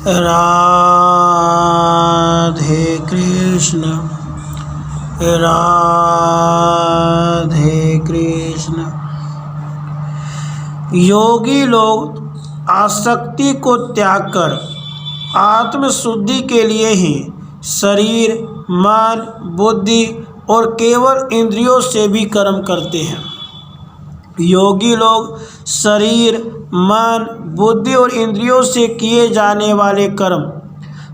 राधे कृष्ण राधे कृष्ण। योगी लोग आसक्ति को त्याग कर आत्मशुद्धि के लिए ही शरीर, मन, बुद्धि और केवल इंद्रियों से भी कर्म करते हैं। योगी लोग शरीर, मन, बुद्धि और इंद्रियों से किए जाने वाले कर्म,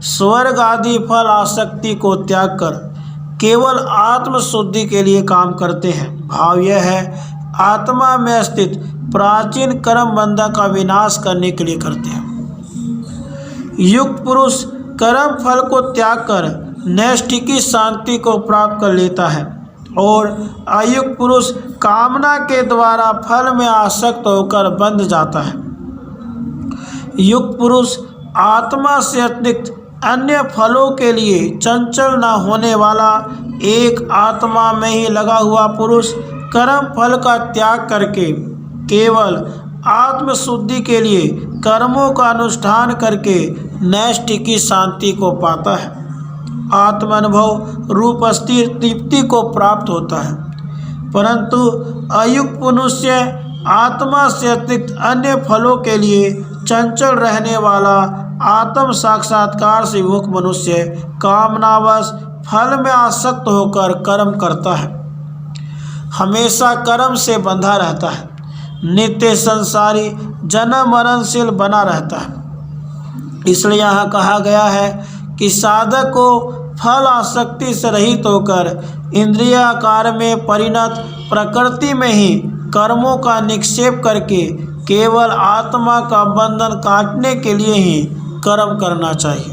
स्वर्ग आदि फल आसक्ति को त्याग कर केवल आत्मशुद्धि के लिए काम करते हैं। भाव यह है, आत्मा में स्थित प्राचीन कर्म बंधन का विनाश करने के लिए करते हैं। युक्त पुरुष कर्म फल को त्याग कर नैष्ठिकी शांति को प्राप्त कर लेता है और अयुक्त पुरुष कामना के द्वारा फल में आसक्त होकर बंध जाता है। युक्त पुरुष आत्मा से अतिरिक्त अन्य फलों के लिए चंचल न होने वाला, एक आत्मा में ही लगा हुआ पुरुष कर्म फल का त्याग करके केवल आत्मशुद्धि के लिए कर्मों का अनुष्ठान करके नैष्ठिकी शांति को पाता है, आत्मानुभव रूप स्थिर तृप्ति को प्राप्त होता है। परंतु अयुक्त मनुष्य आत्मा से अतिरिक्त अन्य फलों के लिए चंचल रहने वाला, आत्म साक्षात्कार से विमुख मनुष्य कामनावश फल में आसक्त होकर कर्म करता है, हमेशा कर्म से बंधा रहता है, नित्य संसारी जन्म मरणशील बना रहता है। इसलिए यहाँ कहा गया है कि साधक को फल आसक्ति से रहित होकर इंद्रियाकार में परिणत प्रकृति में ही कर्मों का निक्षेप करके केवल आत्मा का बंधन काटने के लिए ही कर्म करना चाहिए।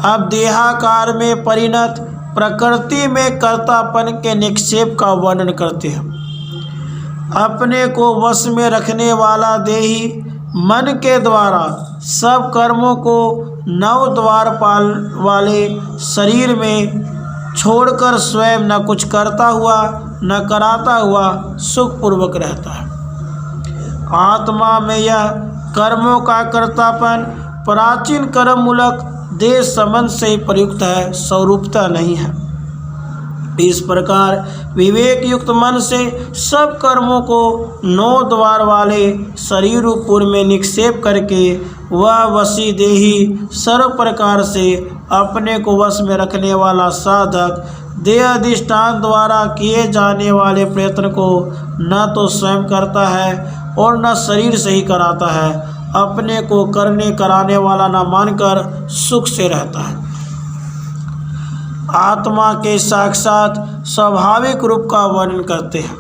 अब देहाकार में परिणत प्रकृति में कर्तापन के निक्षेप का वर्णन करते हैं। अपने को वश में रखने वाला देही मन के द्वारा सब कर्मों को नव द्वारपाल वाले शरीर में छोड़कर स्वयं न कुछ करता हुआ न कराता हुआ सुखपूर्वक रहता है। आत्मा में यह कर्मों का कर्तापन प्राचीन कर्ममूलक देह संबंध से ही प्रयुक्त है, स्वरूपता नहीं है। इस प्रकार विवेक युक्त मन से सब कर्मों को नौ द्वार वाले शरीर पूर्व में निक्षेप करके वह वशी देही सर्व प्रकार से अपने को वश में रखने वाला साधक देह अधिष्ठान द्वारा किए जाने वाले प्रयत्न को न तो स्वयं करता है और न शरीर से ही कराता है, अपने को करने कराने वाला न मानकर सुख से रहता है। आत्मा के साक्षात स्वाभाविक रूप का वर्णन करते हैं।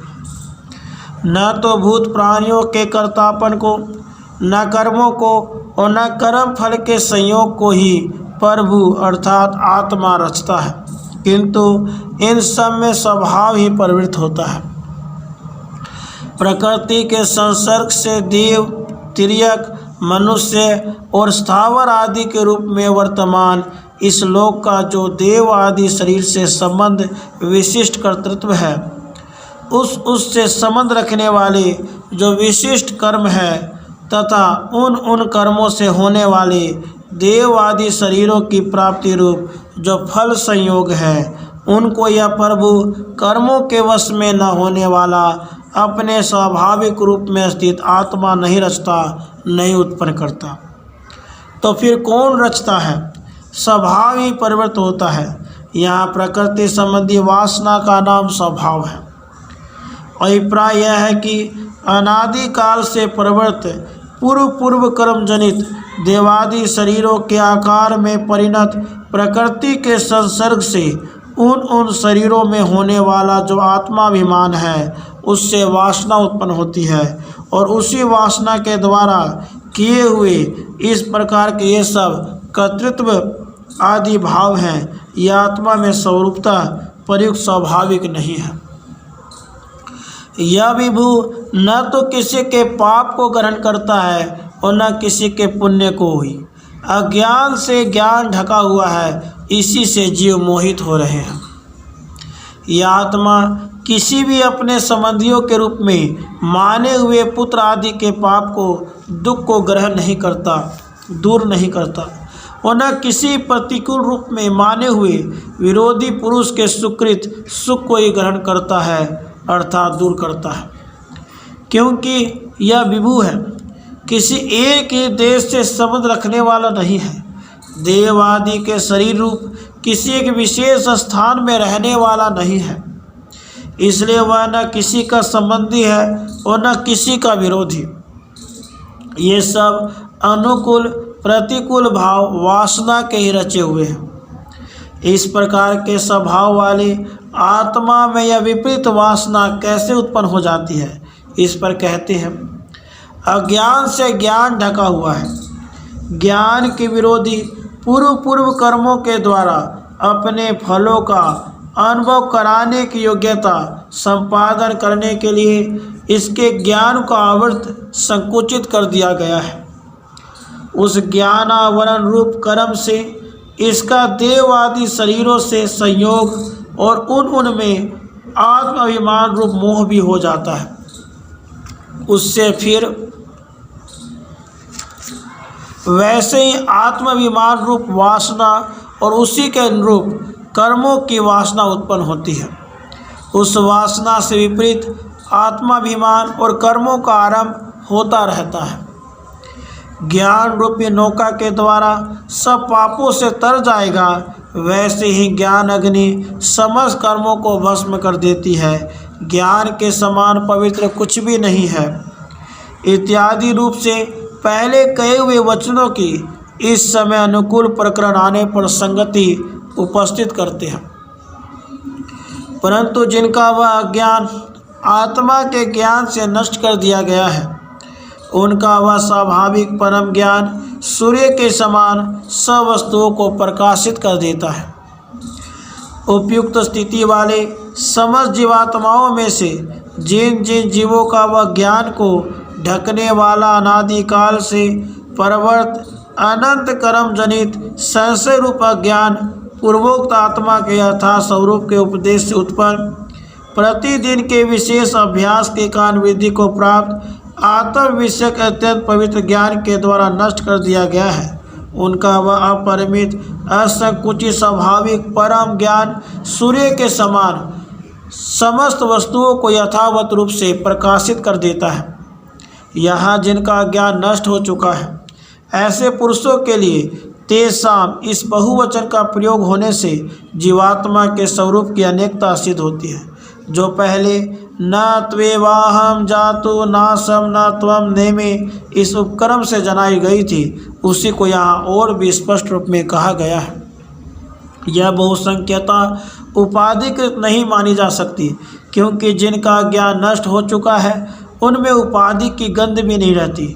न तो भूत प्राणियों के कर्तापन को, न कर्मों को और न कर्म फल के संयोग को ही प्रभु अर्थात आत्मा रचता है, किंतु इन सब में स्वभाव ही प्रवृत्त होता है। प्रकृति के संसर्ग से देव, तिर्यक, मनुष्य और स्थावर आदि के रूप में वर्तमान इस लोक का जो देव आदि शरीर से संबंध विशिष्ट कर्तृत्व है, उससे संबंध रखने वाले जो विशिष्ट कर्म है तथा उन कर्मों से होने वाले देव आदि शरीरों की प्राप्ति रूप जो फल संयोग है, उनको यह प्रभु कर्मों के वश में न होने वाला अपने स्वाभाविक रूप में स्थित आत्मा नहीं रचता, नहीं उत्पन्न करता। तो फिर कौन रचता है? स्वभाव ही प्रवृत्त होता है। यहाँ प्रकृति संबंधी वासना का नाम स्वभाव है। अभिप्राय यह है कि अनादि काल से प्रवृत्त पूर्व कर्म जनित देवादि शरीरों के आकार में परिणत प्रकृति के संसर्ग से उन शरीरों में होने वाला जो आत्माभिमान है, उससे वासना उत्पन्न होती है और उसी वासना के द्वारा किए हुए इस प्रकार के ये सब कर्तृत्व आदि भाव हैं, यह आत्मा में स्वरूपता प्रयुक्त स्वाभाविक नहीं है। यह विभु न तो किसी के पाप को ग्रहण करता है और न किसी के पुण्य को ही। अज्ञान से ज्ञान ढका हुआ है, इसी से जीव मोहित हो रहे हैं। यह आत्मा किसी भी अपने संबंधियों के रूप में माने हुए पुत्र आदि के पाप को, दुख को ग्रहण नहीं करता। दूर नहीं करता और न किसी प्रतिकूल रूप में माने हुए विरोधी पुरुष के सुकृत सुख को ही ग्रहण करता है अर्थात दूर करता है, क्योंकि यह विभु है, किसी एक ही देश से संबंध रखने वाला नहीं है। देव आदि के शरीर रूप किसी एक विशेष स्थान में रहने वाला नहीं है, इसलिए वह न किसी का संबंधी है और न किसी का विरोधी। ये सब अनुकूल प्रतिकूल भाव वासना के ही रचे हुए हैं। इस प्रकार के स्वभाव वाली आत्मा में यह विपरीत वासना कैसे उत्पन्न हो जाती है, इस पर कहते हैं अज्ञान से ज्ञान ढका हुआ है। ज्ञान के विरोधी पूर्व कर्मों के द्वारा अपने फलों का अनुभव कराने की योग्यता संपादन करने के लिए इसके ज्ञान को आवृत संकुचित कर दिया गया है। उस ज्ञानावरण रूप कर्म से इसका देव आदि शरीरों से संयोग और उनमें आत्माभिमान रूप मोह भी हो जाता है। उससे फिर वैसे ही आत्माभिमान रूप वासना और उसी के अनुरूप कर्मों की वासना उत्पन्न होती है। उस वासना से विपरीत आत्माभिमान और कर्मों का आरंभ होता रहता है। ज्ञान रूपी नौका के द्वारा सब पापों से तर जाएगा, वैसे ही ज्ञान अग्नि समस्त कर्मों को भस्म कर देती है। ज्ञान के समान पवित्र कुछ भी नहीं है। इत्यादि रूप से पहले कहे हुए वचनों की इस समय अनुकूल प्रकरण आने पर संगति उपस्थित करते हैं, परंतु जिनका वह अज्ञान आत्मा के ज्ञान से नष्ट कर दिया गया है, उनका वह स्वाभाविक परम ज्ञान सूर्य के समान सब वस्तुओं को प्रकाशित कर देता है। उपयुक्त स्थिति वाले समस्त जीवात्माओं में से जिन जिन जीवों का वह ज्ञान को ढकने वाला अनादिकाल से परवर्त अनंत कर्म जनित संशय रूप अज्ञान पूर्वोक्त आत्मा के यथार्थ स्वरूप के उपदेश से उत्पन्न प्रतिदिन के विशेष अभ्यास के कारण विधि को प्राप्त आत्म विषयक अत्यंत पवित्र ज्ञान के द्वारा नष्ट कर दिया गया है, उनका वह अपरिमित असंकुचित स्वाभाविक परम ज्ञान सूर्य के समान समस्त वस्तुओं को यथावत रूप से प्रकाशित कर देता है। यहाँ जिनका ज्ञान नष्ट हो चुका है, ऐसे पुरुषों के लिए तेषाम इस बहुवचन का प्रयोग होने से जीवात्मा के स्वरूप की अनेकता सिद्ध होती है, जो पहले न त्वेवाहम जातु नासम न त्वम नेमे इस उपक्रम से जनाई गई थी, उसी को यहाँ और भी स्पष्ट रूप में कहा गया है। यह बहुसंख्यता उपाधिकृत नहीं मानी जा सकती, क्योंकि जिनका ज्ञान नष्ट हो चुका है उनमें उपाधि की गंध भी नहीं रहती।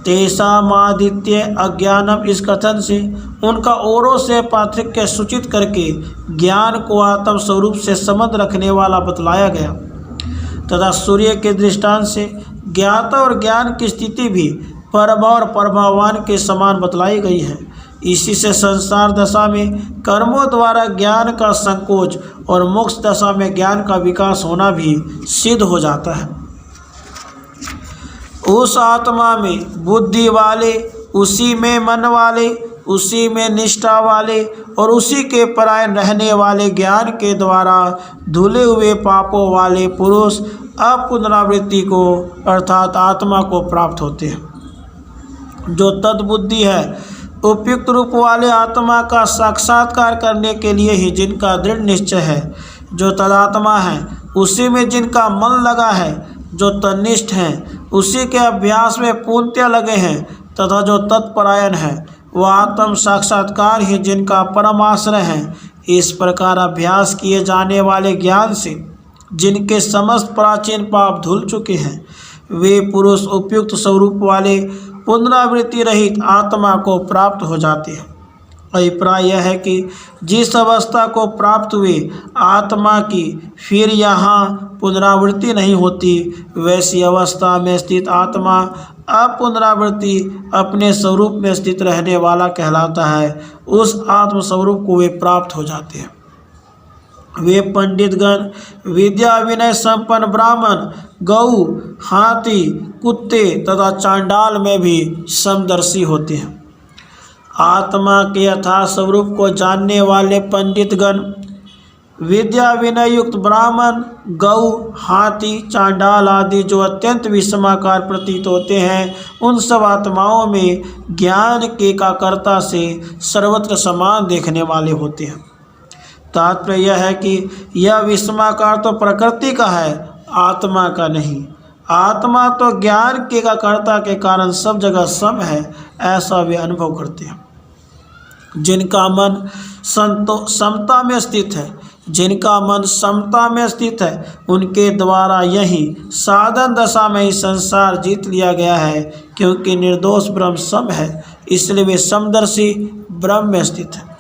तेषामादित्य अज्ञानम इस कथन से उनका औरों से पार्थक्य सूचित करके ज्ञान को आत्म स्वरूप से संबंध रखने वाला बतलाया गया, तथा सूर्य के दृष्टांत से ज्ञाता और ज्ञान की स्थिति भी परम और प्रभावान के समान बतलाई गई है। इसी से संसार दशा में कर्मों द्वारा ज्ञान का संकोच और मोक्ष दशा में ज्ञान का विकास होना भी सिद्ध हो जाता है। उस आत्मा में बुद्धि वाले, उसी में मन वाले, उसी में निष्ठा वाले और उसी के परायण रहने वाले ज्ञान के द्वारा धुले हुए पापों वाले पुरुष अपुनरावृत्ति को अर्थात आत्मा को प्राप्त होते हैं। जो तद्बुद्धि है, उपयुक्त रूप वाले आत्मा का साक्षात्कार करने के लिए ही जिनका दृढ़ निश्चय है, जो तदात्मा है, उसी में जिनका मन लगा है, जो तन्निष्ठ हैं, उसी के अभ्यास में पूर्णतया लगे हैं, तथा जो तत्परायण है, वह आत्म साक्षात्कार ही जिनका परमाश्रय है। इस प्रकार अभ्यास किए जाने वाले ज्ञान से जिनके समस्त प्राचीन पाप धुल चुके हैं, वे पुरुष उपयुक्त स्वरूप वाले पुनरावृत्ति रहित आत्मा को प्राप्त हो जाते हैं। अभिप्राय यह है कि जिस अवस्था को प्राप्त हुए आत्मा की फिर यहाँ पुनरावृत्ति नहीं होती, वैसी अवस्था में स्थित आत्मा अपुनरावृत्ति अपने स्वरूप में स्थित रहने वाला कहलाता है। उस आत्म स्वरूप को वे प्राप्त हो जाते हैं। वे पंडितगण विद्या विनय संपन्न ब्राह्मण, गऊ, हाथी, कुत्ते तथा चांडाल में भी समदर्शी होते हैं। आत्मा के यथार्थ स्वरूप को जानने वाले पंडितगण, विद्या विनय युक्त ब्राह्मण, गौ, हाथी, चांडाल आदि जो अत्यंत विषमाकार प्रतीत होते हैं, उन सब आत्माओं में ज्ञान के एकाग्रता से सर्वत्र समान देखने वाले होते हैं। तात्पर्य यह है कि यह विषमाकार तो प्रकृति का है, आत्मा का नहीं। आत्मा तो ज्ञान के एकाग्रता के कारण सब जगह सम है, ऐसा वे अनुभव करते हैं। जिनका मन समता में स्थित है, जिनका मन समता में स्थित है, उनके द्वारा यही साधन दशा में ही संसार जीत लिया गया है। क्योंकि निर्दोष ब्रह्म सम है, इसलिए वे समदर्शी ब्रह्म में स्थित है।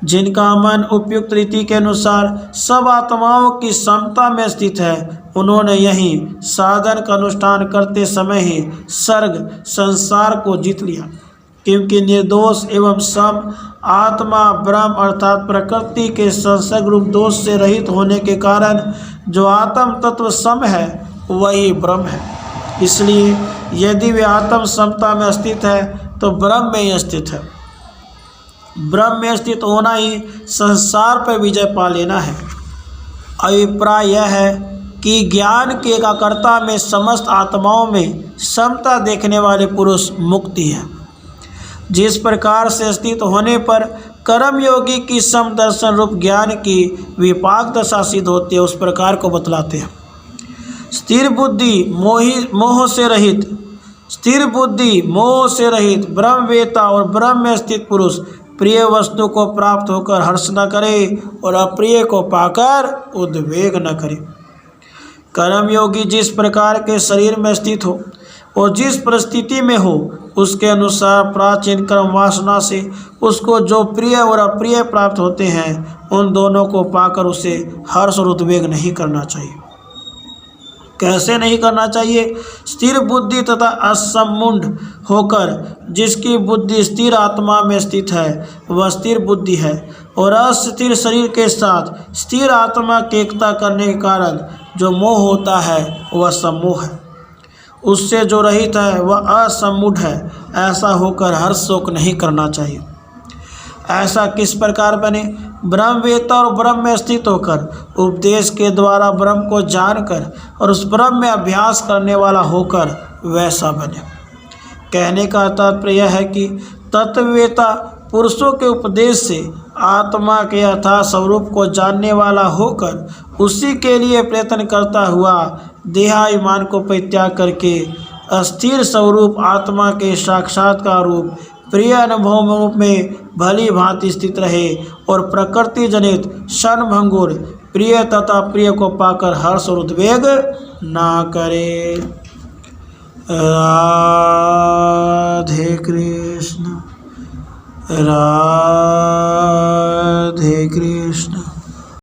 जिनका मन उपयुक्त रीति के अनुसार सब आत्माओं की समता में स्थित है, उन्होंने यही साधन का अनुष्ठान करते समय ही सर्ग संसार को जीत लिया। क्योंकि निर्दोष एवं सम आत्मा ब्रह्म अर्थात प्रकृति के संसर्ग रूप दोष से रहित होने के कारण जो आत्म तत्व सम है वही ब्रह्म है। इसलिए यदि वे आत्म समता में स्थित है तो ब्रह्म में ही स्थित है। ब्रह्म में स्थित होना ही संसार पर विजय पा लेना है। अभिप्राय यह है कि ज्ञान के एकाग्रता में समस्त आत्माओं में समता देखने वाले पुरुष मुक्ति है। जिस प्रकार से स्थित होने पर कर्मयोगी की समदर्शन रूप ज्ञान की विपाक दशा सिद्ध होती है, उस प्रकार को बतलाते हैं। स्थिर बुद्धि मोह से रहित, स्थिर बुद्धि मोह से रहित ब्रह्मवेता और ब्रह्म में स्थित पुरुष प्रिय वस्तु को प्राप्त होकर हर्ष न करे और अप्रिय को पाकर उद्वेग न करे। कर्मयोगी जिस प्रकार के शरीर में स्थित हो और जिस परिस्थिति में हो, उसके अनुसार प्राचीन कर्म वासना से उसको जो प्रिय और अप्रिय प्राप्त होते हैं, उन दोनों को पाकर उसे हर्ष और उद्वेग नहीं करना चाहिए। कैसे नहीं करना चाहिए? स्थिर बुद्धि तथा असम्मूढ़ होकर जिसकी बुद्धि स्थिर आत्मा में स्थित है, वह स्थिर बुद्धि है। और अस्थिर शरीर के साथ स्थिर आत्मा की एकता करने के कारण जो मोह होता है वह सम्मोह है। उससे जो रहित है वह असम्मूढ़ है। ऐसा होकर हर्ष शोक नहीं करना चाहिए। ऐसा किस प्रकार बने? ब्रह्मवेता और ब्रह्म में स्थित होकर उपदेश के द्वारा ब्रह्म को जानकर और उस ब्रह्म में अभ्यास करने वाला होकर वैसा बने। कहने का तात्पर्य यह है कि तत्ववेता पुरुषों के उपदेश से आत्मा के यथार्थ स्वरूप को जानने वाला होकर उसी के लिए प्रयत्न करता हुआ देहाभिमान को परित्याग करके अस्थिर स्वरूप आत्मा के साक्षात्कार रूप प्रिय अनुभव रूप में भली भांति स्थित रहे और प्रकृति जनित क्षणभंगुर प्रिय तथा प्रिय को पाकर हर्ष और उद्वेग ना करे। राधे कृष्ण राधे।